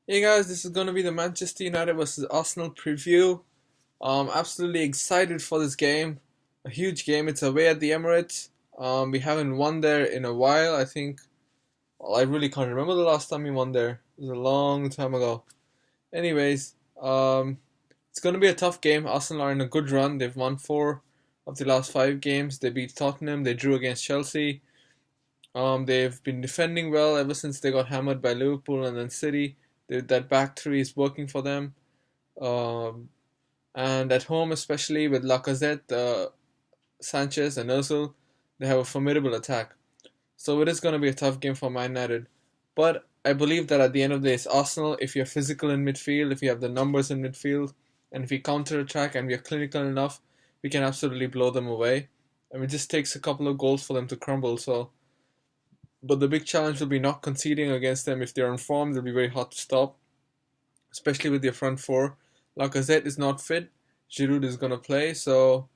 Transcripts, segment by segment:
Hey guys, this is going to be the Manchester United versus Arsenal preview. Absolutely excited for this game. A huge game. It's away at the Emirates. We haven't won there in a while. I really can't remember the last time we won there. It was a long time ago. Anyways, it's going to be a tough game. Arsenal are in a good run. They've won four of the last five games. They beat Tottenham. They drew against Chelsea. They've been defending well ever since they got hammered by Liverpool and then City. That back three is working for them. Um, and at home, especially with Lacazette, Sanchez, and Ozil, they have a formidable attack. So it is going to be a tough game for Man United. But I believe that at the end of the day, it's Arsenal. If you're physical in midfield, if you have the numbers in midfield, and if we counter attack and we are clinical enough, we can absolutely blow them away. And it just takes a couple of goals for them to crumble. But the big challenge will be not conceding against them. If they're in form, they'll be very hard to stop, especially with their front four. Lacazette is not fit. Giroud is gonna play, so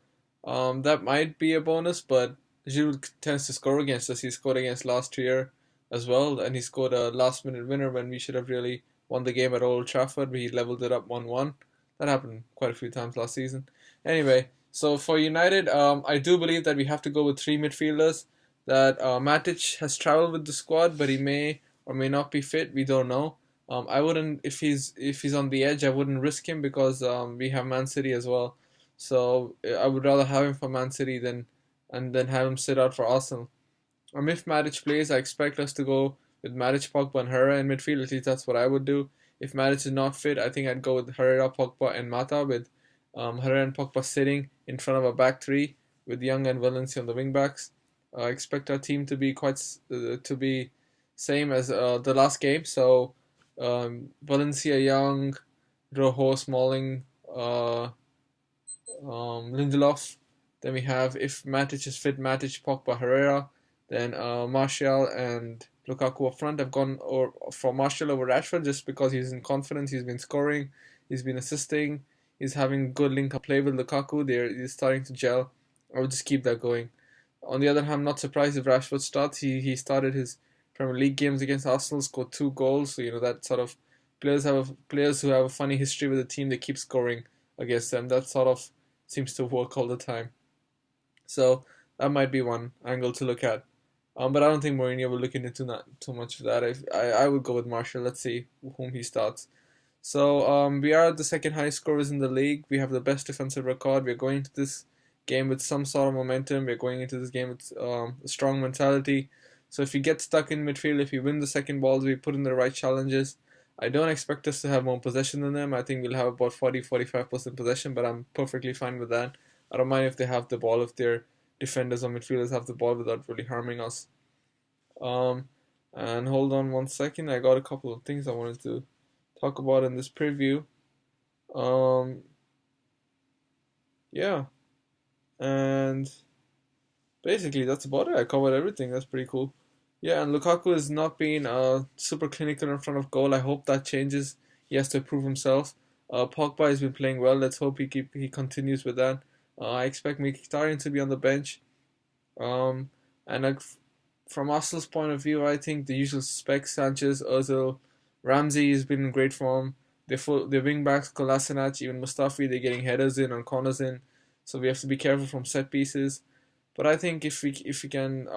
that might be a bonus. But Giroud tends to score against us. He scored against last year as well, and he scored a last-minute winner when we should have really won the game at Old Trafford. But he leveled it up 1-1. That happened quite a few times last season. Anyway, so for United, I do believe that we have to go with three midfielders. That Matic has traveled with the squad, but he may or may not be fit. We don't know. I wouldn't if he's on the edge. I wouldn't risk him because we have Man City as well. So I would rather have him for Man City than have him sit out for Arsenal. If Matic plays, I expect us to go with Matic, Pogba, and Herrera in midfield. At least that's what I would do. If Matic is not fit, I think I'd go with Herrera, Pogba, and Mata with Herrera and Pogba sitting in front of a back three with Young and Valencia on the wing backs. I expect our team to be to be same as the last game. So Valencia, Young, Rojo, Smalling, Lindelof. Then we have, if Matic is fit, Matic, Pogba, Herrera. Then Martial and Lukaku up front. I've gone for Martial over Rashford just because he's in confidence. He's been scoring. He's been assisting. He's having good link up play with Lukaku. He's starting to gel. I would just keep that going. On the other hand, I'm not surprised if Rashford starts. He started his Premier League games against Arsenal, scored two goals. So that sort of players who have a funny history with the team. They keep scoring against them. That sort of seems to work all the time. So that might be one angle to look at. But I don't think Mourinho will look into that too much of that. I would go with Martial. Let's see whom he starts. So we are the second highest scorers in the league. We have the best defensive record. We're going into this game with some sort of momentum. We're going into this game with a strong mentality. So if we get stuck in midfield, if we win the second balls, we put in the right challenges. I don't expect us to have more possession than them. I think we'll have about 40-45% possession, but I'm perfectly fine with that. I don't mind if they have the ball, if their defenders or midfielders have the ball without really harming us. Um, and hold on one second, I got a couple of things I wanted to talk about in this preview. Um, yeah, and basically that's about it. I covered everything. That's pretty cool. Yeah, and Lukaku has not been super clinical in front of goal. I hope that changes. He has to prove himself. Pogba has been playing well. Let's hope he continues with that. I expect Mkhitaryan to be on the bench. Um, and from Arsenal's point of view, I think the usual suspects: Sanchez, Ozil, Ramsey has been in great form. Their wing backs, Kolasinac, even Mustafi, they're getting headers in and corners in. So we have to be careful from set pieces. But I think if we can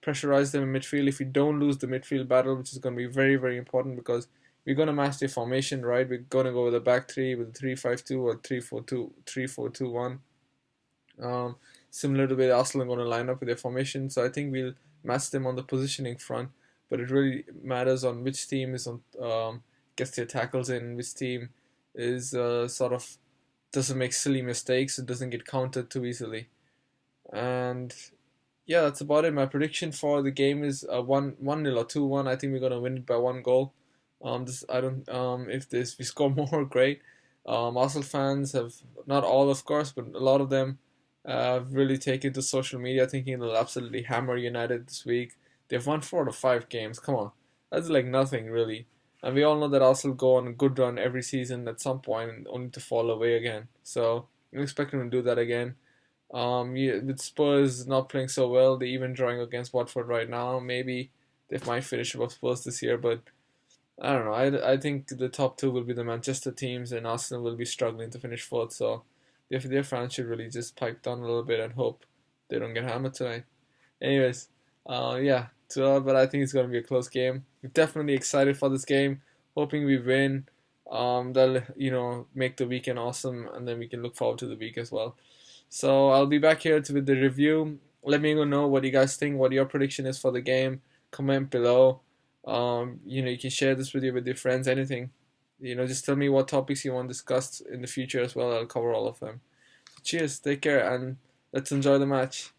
pressurize them in midfield, if we don't lose the midfield battle, which is going to be very very important because we're going to match their formation, right? We're going to go with a back three with a 3-5-2 or 3-4-2, 3-4-2-1. Um, Similar to the way Arsenal are going to line up with their formation. So I think we'll match them on the positioning front. But it really matters on which team is on gets their tackles in, which team is sort of doesn't make silly mistakes, it doesn't get countered too easily. And yeah, that's about it. My prediction for the game is 1-0 or 2-1. I think we're gonna win it by one goal. This I don't if this we score more, great. Arsenal fans have, not all of course, but a lot of them have really taken to social media thinking they'll absolutely hammer United this week. They've won 4 to 5 games. Come on, that's like nothing really. And we all know that Arsenal go on a good run every season at some point and only to fall away again. So I'm expecting them to do that again. Yeah, with Spurs not playing so well, they even drawing against Watford right now. Maybe they might finish above Spurs this year, but I don't know. I think the top two will be the Manchester teams, and Arsenal will be struggling to finish fourth. So their fans should really just pipe down a little bit and hope they don't get hammered tonight. Anyways, yeah. So, but I think it's gonna be a close game. We're definitely excited for this game. Hoping we win. That'll make the weekend awesome, and then we can look forward to the week as well. So I'll be back here with the review. Let me know what you guys think, what your prediction is for the game. Comment below. You can share this video with your friends, anything. Just tell me what topics you want discussed in the future as well. I'll cover all of them. So cheers, take care, and let's enjoy the match.